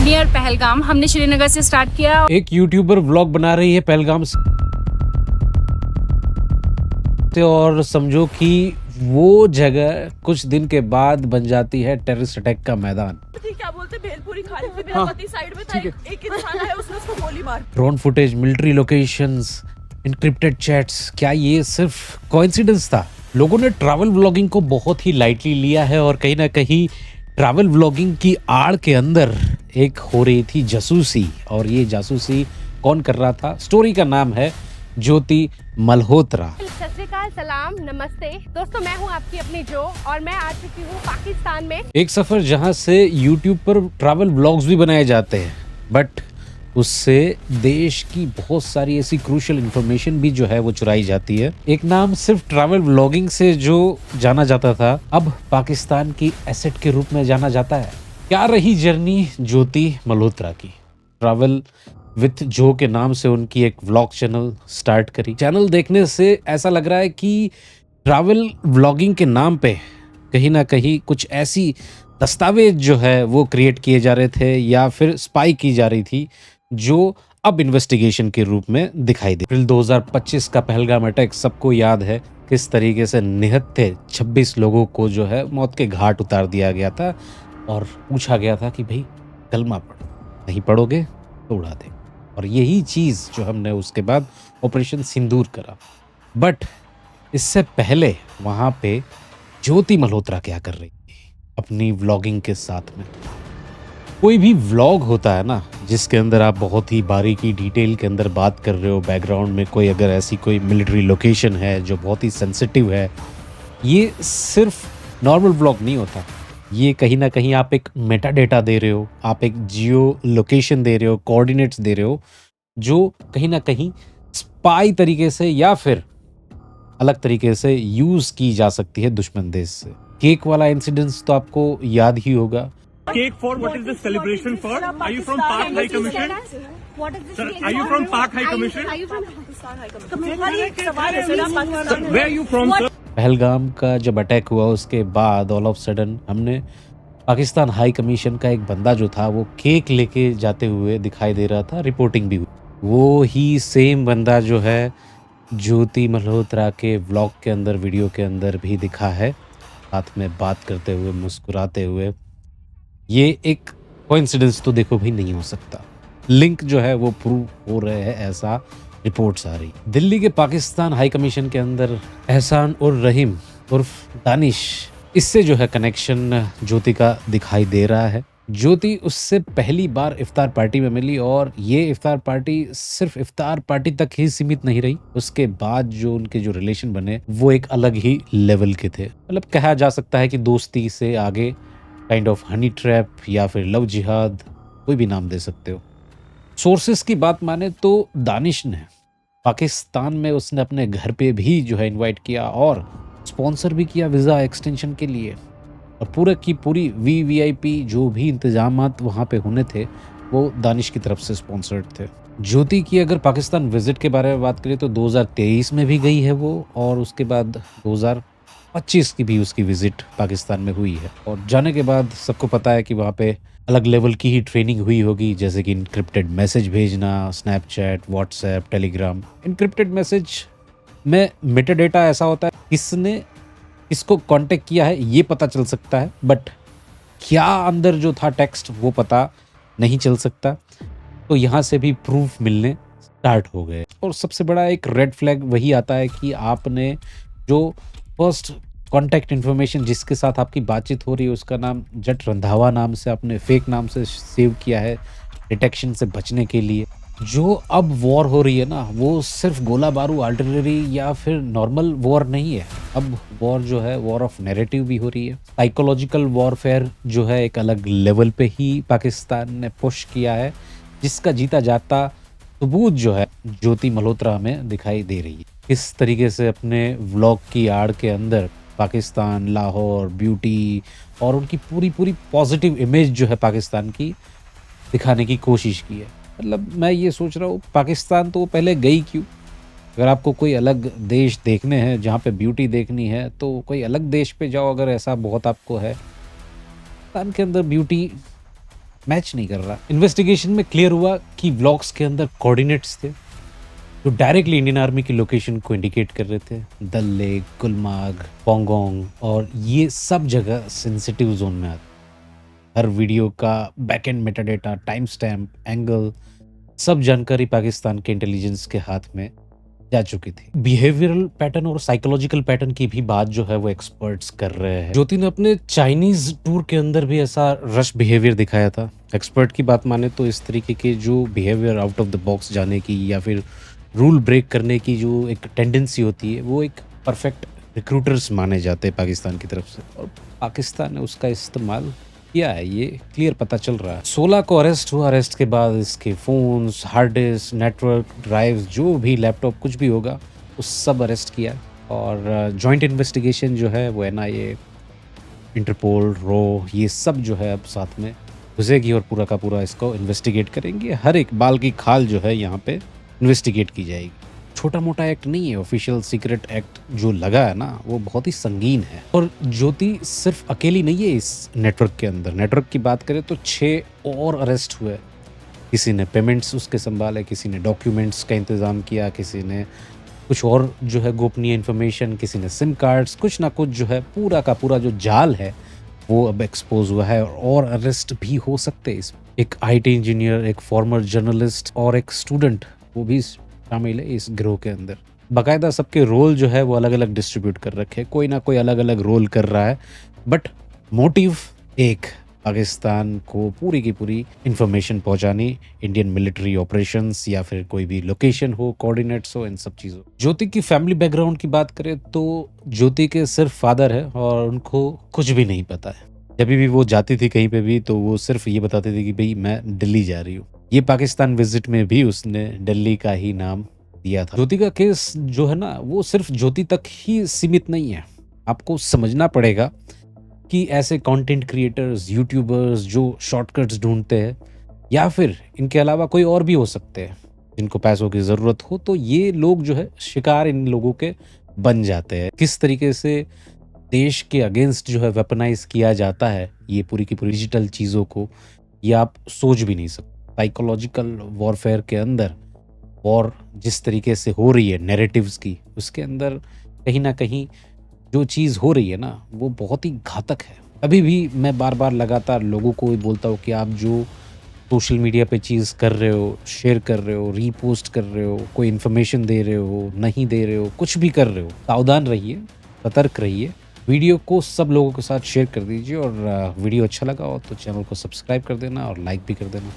Near Pahalgam. हमने श्रीनगर से start किया। एक यूट्यूबर व्लॉग बना रही है पहलगाम से, और समझो कि वो जगह कुछ दिन के बाद बन जाती है टेररिस्ट अटैक का मैदान। क्या बोलते भेलपुरी खाली थी, मेरा पति साइड में था, एक इंसान आया उसने उसको गोली मार। Drone footage, military locations, encrypted chats, क्या ये सिर्फ कोइंसिडेंस था? लोगों ने ट्रैवल व्लॉगिंग को बहुत ही लाइटली लिया है और कहीं ना कहीं ट्रैवल व्लॉगिंग की आड़ के अंदर एक हो रही थी जासूसी। और ये जासूसी कौन कर रहा था? स्टोरी का नाम है ज्योति मल्होत्रा। सत श्री अकाल, सलाम, नमस्ते दोस्तों, मैं हूं आपकी अपनी जो, और मैं आ चुकी हूं पाकिस्तान में। एक सफर जहां से यूट्यूब पर ट्रैवल व्लॉग्स भी बनाए जाते हैं, बट उससे देश की बहुत सारी ऐसी क्रूशियल इंफॉर्मेशन भी जो है वो चुराई जाती है। एक नाम सिर्फ ट्रैवल व्लॉगिंग से जो जाना जाता था, अब पाकिस्तान की एसेट के रूप में जाना जाता है। क्या रही जर्नी ज्योति मल्होत्रा की? ट्रैवल विथ जो के नाम से उनकी एक व्लॉग चैनल स्टार्ट करी। चैनल देखने से ऐसा लग रहा है कि ट्रैवल व्लॉगिंग के नाम पे कहीं ना कहीं कुछ ऐसी दस्तावेज जो है वो क्रिएट किए जा रहे थे या फिर स्पाई की जा रही थी, जो अब इन्वेस्टिगेशन के रूप में दिखाई दे। अप्रैल 2025 का पहलगाम अटैक सबको याद है, किस तरीके से निहत्थे 26 लोगों को जो है मौत के घाट उतार दिया गया था और पूछा गया था कि भाई कलमा पढ़ो, नहीं पढ़ोगे तो उड़ा दे। और यही चीज़ जो हमने उसके बाद ऑपरेशन सिंदूर करा। बट इससे पहले वहाँ पे ज्योति मल्होत्रा क्या कर रही थी अपनी व्लॉगिंग के साथ में? कोई भी व्लॉग होता है ना, जिसके अंदर आप बहुत ही बारीकी डिटेल के अंदर बात कर रहे हो, बैकग्राउंड में कोई अगर ऐसी कोई मिलिट्री लोकेशन है जो बहुत ही सेंसिटिव है, ये सिर्फ नॉर्मल व्लॉग नहीं होता। ये कहीं ना कहीं आप एक मेटा डेटा दे रहे हो, आप एक जियो लोकेशन दे रहे हो, कोऑर्डिनेट्स दे रहे हो, जो कहीं ना कहीं स्पाई तरीके से या फिर अलग तरीके से यूज की जा सकती है दुश्मन देश से। केक वाला इंसिडेंस तो आपको याद ही होगा। Cake for what is the celebration for? Are you from Pak High Commission? Sir, are you from Pak High Commission? Where are you from, sir? Pahalgam का जब अटैक हुआ उसके बाद ऑल ऑफ सडन हमने पाकिस्तान हाई कमीशन का एक बंदा जो था वो केक लेके जाते हुए दिखाई दे रहा था, रिपोर्टिंग भी हुई। वो ही सेम बंदा जो है ज्योति मल्होत्रा के व्लॉग के अंदर, वीडियो के अंदर भी दिखा है, साथ में बात करते हुए, मुस्कुराते हुए। ये एक कोइंसिडेंस तो देखो भी नहीं हो सकता। लिंक जो है वो प्रूव हो रहे हैं, ऐसा रिपोर्ट्स आ रही। दिल्ली के पाकिस्तान हाई कमीशन के अंदर एहसान उर रहीम उर्फ दानिश, इससे जो है कनेक्शन ज्योति का दिखाई दे रहा है। ज्योति उससे पहली बार इफ्तार पार्टी में मिली और ये इफ्तार पार्टी सिर्फ इफ्तार पार्टी तक ही सीमित नहीं रही। उसके बाद जो उनके जो रिलेशन बने वो एक अलग ही लेवल के थे। मतलब कहा जा सकता है कि दोस्ती से आगे काइंड ऑफ हनी ट्रैप या फिर लव जिहाद, कोई भी नाम दे सकते हो। सोर्सेस की बात माने तो दानिश ने पाकिस्तान में उसने अपने घर पे भी जो है इनवाइट किया और स्पॉन्सर भी किया वीज़ा एक्सटेंशन के लिए। और पूरे की पूरी वीवीआईपी जो भी इंतजामात वहाँ पे होने थे वो दानिश की तरफ से स्पॉन्सर्ड थे। ज्योति की अगर पाकिस्तान विजिट के बारे में बात करें तो 2023 में भी गई है वो, और उसके बाद 2025 की भी उसकी विजिट पाकिस्तान में हुई है। और जाने के बाद सबको पता है कि वहाँ पे अलग लेवल की ही ट्रेनिंग हुई होगी, जैसे कि इनक्रिप्टेड मैसेज भेजना, Snapchat, WhatsApp, Telegram. Encrypted message में मेटा डेटा ऐसा होता है किसने किसको कांटेक्ट किया है ये पता चल सकता है, बट क्या अंदर जो था टेक्स्ट वो पता नहीं चल सकता। तो यहाँ से भी प्रूफ मिलने स्टार्ट हो गए। और सबसे बड़ा एक रेड फ्लैग वही आता है कि आपने जो फर्स्ट कॉन्टैक्ट इन्फॉर्मेशन जिसके साथ आपकी बातचीत हो रही है उसका नाम जट रंधावा नाम से, आपने फेक नाम से सेव किया है डिटेक्शन से बचने के लिए। जो अब वॉर हो रही है ना, वो सिर्फ गोला बारूद, आर्टिलरी या फिर नॉर्मल वॉर नहीं है। अब वॉर जो है वॉर ऑफ नैरेटिव भी हो रही है। साइकोलॉजिकल वॉरफेयर जो है एक अलग लेवल पे ही पाकिस्तान ने पुश किया है, जिसका जीता जाता सबूत जो है ज्योति मल्होत्रा में दिखाई दे रही है। किस तरीके से अपने व्लॉग की आड़ के अंदर पाकिस्तान, लाहौर, ब्यूटी और उनकी पूरी पॉजिटिव इमेज जो है पाकिस्तान की दिखाने की कोशिश की है। मतलब मैं ये सोच रहा हूँ पाकिस्तान तो पहले गई क्यों? अगर आपको कोई अलग देश देखने हैं जहाँ पे ब्यूटी देखनी है तो कोई अलग देश पे जाओ, अगर ऐसा बहुत आपको है। पाकिस्तान के अंदर ब्यूटी मैच नहीं कर रहा। इन्वेस्टिगेशन में क्लियर हुआ कि व्लॉग्स के अंदर कोऑर्डिनेट्स थे जो डायरेक्टली इंडियन आर्मी की लोकेशन को इंडिकेट कर रहे थे। दल लेक, गुलमार्ग, पोंगोंग, और ये सब जगह सेंसिटिव जोन में आते। हर वीडियो का backend metadata, time stamp, angle, सब जानकारी पाकिस्तान के इंटेलिजेंस के हाथ में जा चुकी थी। बिहेवियरल पैटर्न और साइकोलॉजिकल पैटर्न की भी बात जो है वो एक्सपर्ट्स कर रहे हैं। ज्योति ने अपने चाइनीज टूर के अंदर भी ऐसा रश बिहेवियर दिखाया था। एक्सपर्ट की बात माने तो इस तरीके के जो behaviour out of the box जाने की या फिर रूल ब्रेक करने की जो एक टेंडेंसी होती है वो एक परफेक्ट रिक्रूटर्स माने जाते हैं पाकिस्तान की तरफ से, और पाकिस्तान ने उसका इस्तेमाल किया है, ये क्लियर पता चल रहा है। 16 को अरेस्ट हुआ। अरेस्ट के बाद इसके phones, hard disk, network, drives, जो भी लैपटॉप कुछ भी होगा उस सब अरेस्ट किया। और जॉइंट इन्वेस्टिगेशन जो है वो NIA, इंटरपोल, रो, ये सब जो है अब साथ में घुसेगी और पूरा का पूरा इसको इन्वेस्टिगेट करेंगे। हर एक बाल की खाल जो है यहाँ पे इन्वेस्टिगेट की जाएगी। छोटा मोटा एक्ट नहीं है। ऑफिशियल सीक्रेट एक्ट जो लगा है ना वो बहुत ही संगीन है। और ज्योति सिर्फ अकेली नहीं है इस नेटवर्क के अंदर। नेटवर्क की बात करें तो 6 और अरेस्ट हुए। किसी ने पेमेंट्स उसके संभाले, किसी ने डॉक्यूमेंट्स का इंतज़ाम किया, किसी ने कुछ और जो है गोपनीय इन्फॉर्मेशन, किसी ने सिम कार्ड्स, कुछ ना कुछ जो है पूरा का पूरा जो जाल है वो अब एक्सपोज हुआ है और अरेस्ट भी हो सकते हैं इसमें। एक IT इंजीनियर, एक फॉर्मर जर्नलिस्ट और एक स्टूडेंट वो भी शामिल है इस गिरोह के अंदर। बाकायदा सबके रोल जो है वो अलग अलग डिस्ट्रीब्यूट कर रखे हैं। कोई ना कोई अलग अलग रोल कर रहा है, बट मोटिव एक, पाकिस्तान को पूरी की पूरी इंफॉर्मेशन पहुंचानी, इंडियन मिलिट्री ऑपरेशंस या फिर कोई भी लोकेशन हो, कोऑर्डिनेट्स हो, इन सब चीज़ों। ज्योति की फैमिली बैकग्राउंड की बात करें तो ज्योति के सिर्फ फादर है और उनको कुछ भी नहीं पता है। जब भी वो जाती थी कहीं पे भी तो वो सिर्फ ये बताते थे कि भाई मैं दिल्ली जा रही हूँ। ये पाकिस्तान विजिट में भी उसने दिल्ली का ही नाम दिया था। ज्योति का केस जो है ना वो सिर्फ ज्योति तक ही सीमित नहीं है। आपको समझना पड़ेगा कि ऐसे कंटेंट क्रिएटर्स, यूट्यूबर्स जो शॉर्टकट्स ढूंढते हैं या फिर इनके अलावा कोई और भी हो सकते हैं जिनको पैसों की ज़रूरत हो, तो ये लोग जो है शिकार इन लोगों के बन जाते हैं। किस तरीके से देश के अगेंस्ट जो है वेपनाइज किया जाता है ये पूरी की पूरी डिजिटल चीज़ों को, ये आप सोच भी नहीं सकते। साइकोलॉजिकल वॉरफेयर के अंदर और जिस तरीके से हो रही है नैरेटिव्स की, उसके अंदर कहीं ना कहीं जो चीज़ हो रही है ना वो बहुत ही घातक है। अभी भी मैं बार बार लगातार लोगों को बोलता हूँ कि आप जो सोशल मीडिया पे चीज़ कर रहे हो, शेयर कर रहे हो, रीपोस्ट कर रहे हो, कोई इन्फॉर्मेशन दे रहे हो, नहीं दे रहे हो, कुछ भी कर रहे हो, सावधान रहिए, सतर्क रहिए। वीडियो को सब लोगों के साथ शेयर कर दीजिए और वीडियो अच्छा लगा हो तो चैनल को सब्सक्राइब कर देना और लाइक भी कर देना।